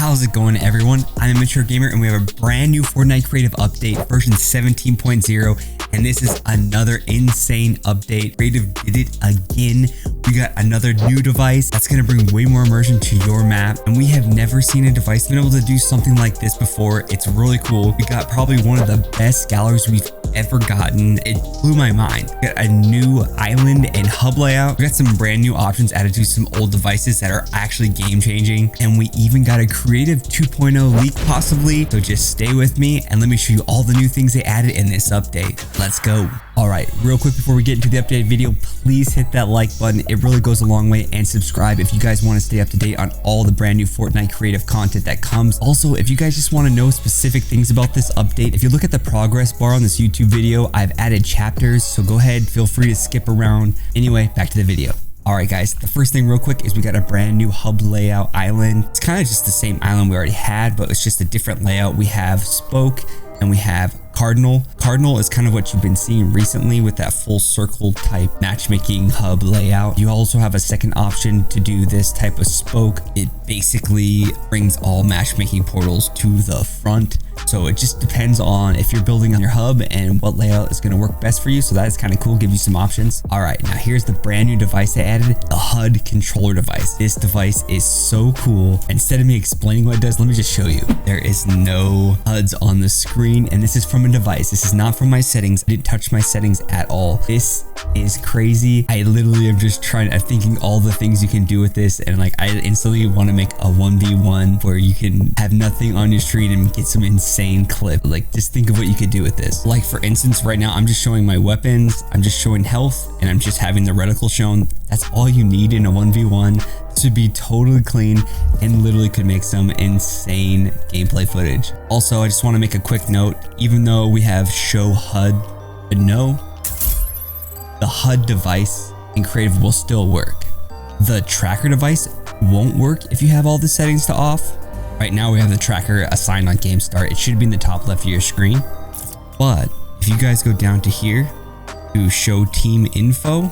How's it going, everyone? I'm Immature Gamer, and we have a brand new Fortnite creative update, version 17.0, and this is another insane update. Creative did it again. We got another new device that's going to bring way more immersion to your map, and we have never seen a device been able to do something like this before. It's really cool. We got probably one of the best galleries we've ever gotten. It blew my mind. We got a new island and hub layout. We got some brand new options added to some old devices that are actually game changing, and we even got a creative 2.0 leak possibly. So just stay with me and let me show you all the new things they added in this update. Let's go. All right, real quick before we get into the updated video, please hit that like button. It really goes a long way, and subscribe if you guys want to stay up to date on all the brand new Fortnite creative content that comes. Also, if you guys just want to know specific things about this update, if you look at the progress bar on this YouTube video, I've added chapters, so go ahead, feel free to skip around. Anyway, back to the video. All right, guys, the first thing real quick is we got a brand new hub layout island. It's kind of just the same island we already had, but it's just a different layout. We have Spoke and we have Cardinal. Cardinal is kind of what you've been seeing recently with that full circle type matchmaking hub layout. You also have a second option to do this type of Spoke. It basically brings all matchmaking portals to the front. So it just depends on if you're building on your hub and what layout is going to work best for you. So that is kind of cool, give you some options. All right, now here's the brand new device they added, the HUD Controller Device. This device is so cool. Instead of me explaining what it does, let me just show you. There is no HUDs on the screen, and this is from a device. This is not from my settings. I didn't touch my settings at all. This is crazy. I literally am just I'm thinking all the things you can do with this, and like I instantly want to make a 1v1 where you can have nothing on your screen and get some insane clip. Like, just think of what you could do with this. Like, for instance, right now I'm just showing my weapons, I'm just showing health, and I'm just having the reticle shown. That's all you need in a 1v1. This would be totally clean and literally could make some insane gameplay footage. Also, I just want to make a quick note. Even though we have show HUD, but no, the HUD device in creative will still work. The tracker device won't work if you have all the settings to off. Right now we have the tracker assigned on game start. It should be in the top left of your screen. But if you guys go down to here to show team info,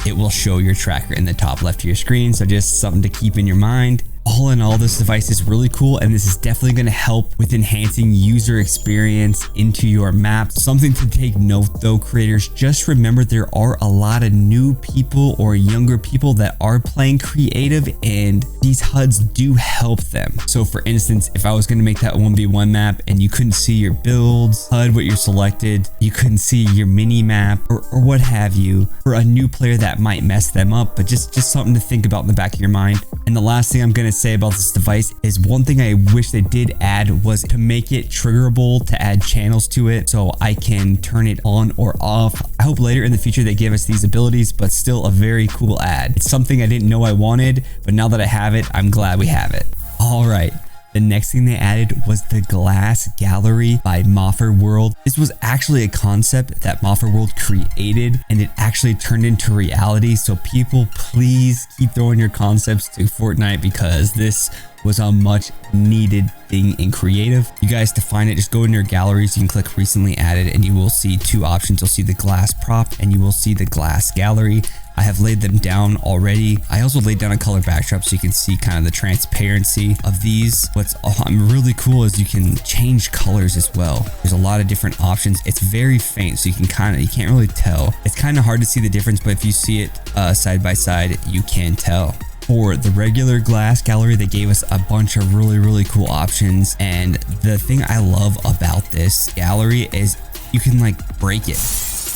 it will show your tracker in the top left of your screen. So just something to keep in your mind. All in all, this device is really cool, and this is definitely going to help with enhancing user experience into your map. Something to take note though, creators, just remember there are a lot of new people or younger people that are playing creative, and these HUDs do help them. So for instance, if I was going to make that 1v1 map and you couldn't see your builds, HUD, what you're selected, you couldn't see your mini map or what have you, for a new player that might mess them up, but just something to think about in the back of your mind. And the last thing I'm going to say about this device is one thing I wish they did add was to make it triggerable to add channels to it so I can turn it on or off. I hope later in the future they give us these abilities, but still a very cool add. It's something I didn't know I wanted, but now that I have it, I'm glad we have it. All right. The next thing they added was the glass gallery by Immature World. This was actually a concept that Immature World created, and it actually turned into reality. So people, please keep throwing your concepts to Fortnite, because this was a much needed thing in creative. You guys, to find it, just go in your galleries. You can click recently added and you will see two options. You'll see the glass prop and you will see the glass gallery. I have laid them down already. I also laid down a color backdrop so you can see kind of the transparency of these. What's really cool is you can change colors as well. There's a lot of different options. It's very faint, so you can't really tell. It's kind of hard to see the difference, but if you see it side by side, you can tell. For the regular glass gallery, they gave us a bunch of really cool options, and the thing I love about this gallery is you can like break it.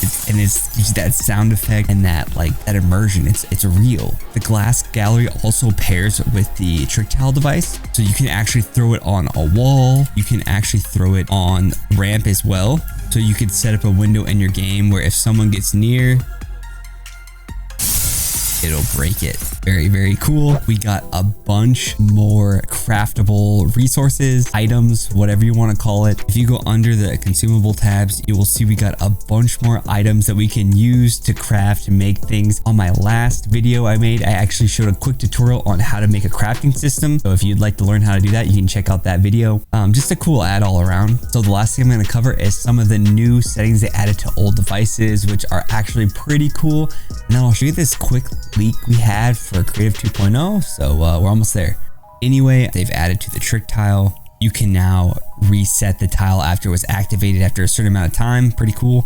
It's that sound effect and that immersion. It's real. The glass gallery also pairs with the trick towel device, so you can actually throw it on a wall. You can actually throw it on ramp as well. So you could set up a window in your game where if someone gets near, it'll break it. Very cool. We got a bunch more craftable resources, items, whatever you want to call it. If you go under the consumable tabs, you will see we got a bunch more items that we can use to craft and make things. On my last video I made, I actually showed a quick tutorial on how to make a crafting system. So if you'd like to learn how to do that, you can check out that video. Just a cool add all around. So the last thing I'm going to cover is some of the new settings they added to old devices, which are actually pretty cool. And then I'll show you this quick leak we had for Creative 2.0. So we're almost there. Anyway, they've added to the trick tile. You can now reset the tile after it was activated after a certain amount of time. Pretty cool.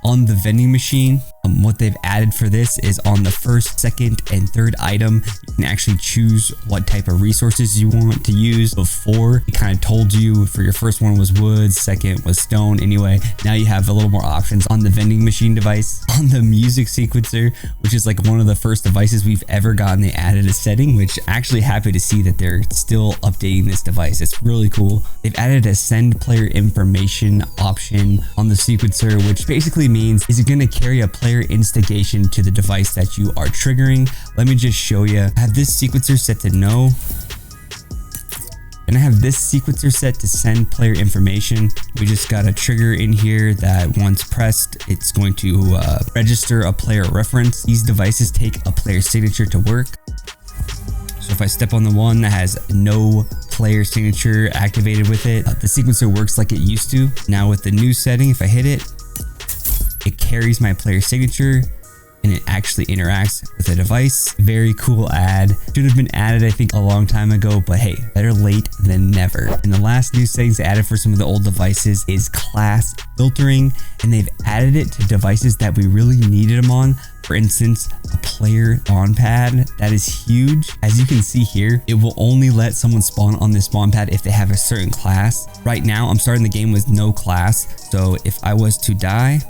On the vending machine, what they've added for this is on the first, second, and third item, you can actually choose what type of resources you want to use. Before, it kind of told you for your first one was wood, second was stone. Anyway, now you have a little more options on the vending machine device. On the music sequencer, which is like one of the first devices we've ever gotten, they added a setting, which actually happy to see that they're still updating this device. It's really cool. They've added a send player information option on the sequencer, which basically means is it going to carry a player instigation to the device that you are triggering. Let me just show you. I have this sequencer set to no, and I have this sequencer set to send player information. We just got a trigger in here that once pressed, it's going to register a player reference. These devices take a player signature to work. So if I step on the one that has no player signature activated with it, the sequencer works like it used to. Now with the new setting, if I hit it, it carries my player signature and it actually interacts with the device. Very cool ad. Should have been added, I think, a long time ago, but hey, better late than never. And the last new settings added for some of the old devices is class filtering, and they've added it to devices that we really needed them on. For instance, a player spawn pad. That is huge. As you can see here, it will only let someone spawn on this spawn pad if they have a certain class. Right now, I'm starting the game with no class. So if I was to die,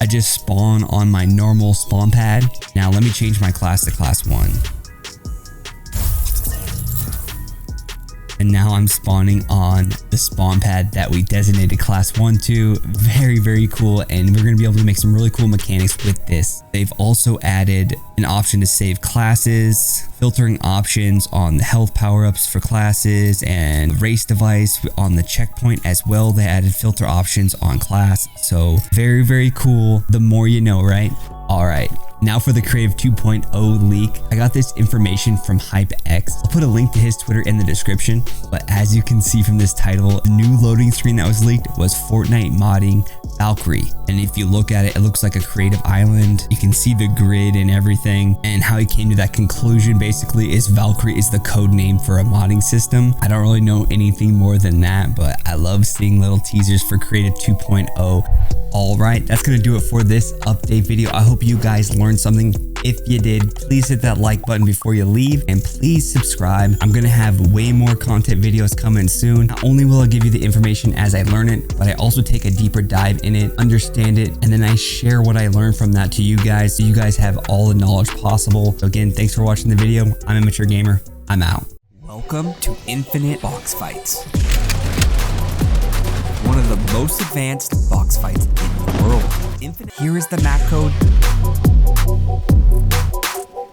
I just spawn on my normal spawn pad. Now let me change my class to class 1. And now I'm spawning on the spawn pad that we designated class 1 to. Very, very cool. And we're going to be able to make some really cool mechanics with this. They've also added an option to save classes, filtering options on the health power-ups for classes, and race device on the checkpoint as well. They added filter options on class. So very, very cool. The more you know, right? All right. Now for the Creative 2.0 leak. I got this information from HypeX. I'll put a link to his Twitter in the description. But as you can see from this title, the new loading screen that was leaked was Fortnite modding Valkyrie. And if you look at it, it looks like a creative island. You can see the grid and everything. And how he came to that conclusion basically is Valkyrie is the code name for a modding system. I don't really know anything more than that, but I love seeing little teasers for Creative 2.0. All right, that's going to do it for this update video. I hope you guys learned something. If you did, please hit that like button before you leave, and please subscribe. I'm going to have way more content videos coming soon. Not only will I give you the information as I learn it, but I also take a deeper dive in it, understand it, and then I share what I learned from that to you guys, so you guys have all the knowledge possible. So again, thanks for watching the video. I'm Immature Gamer. I'm out. Welcome to Infinite Box Fights. One of the most advanced box fights in the world. Here is the map code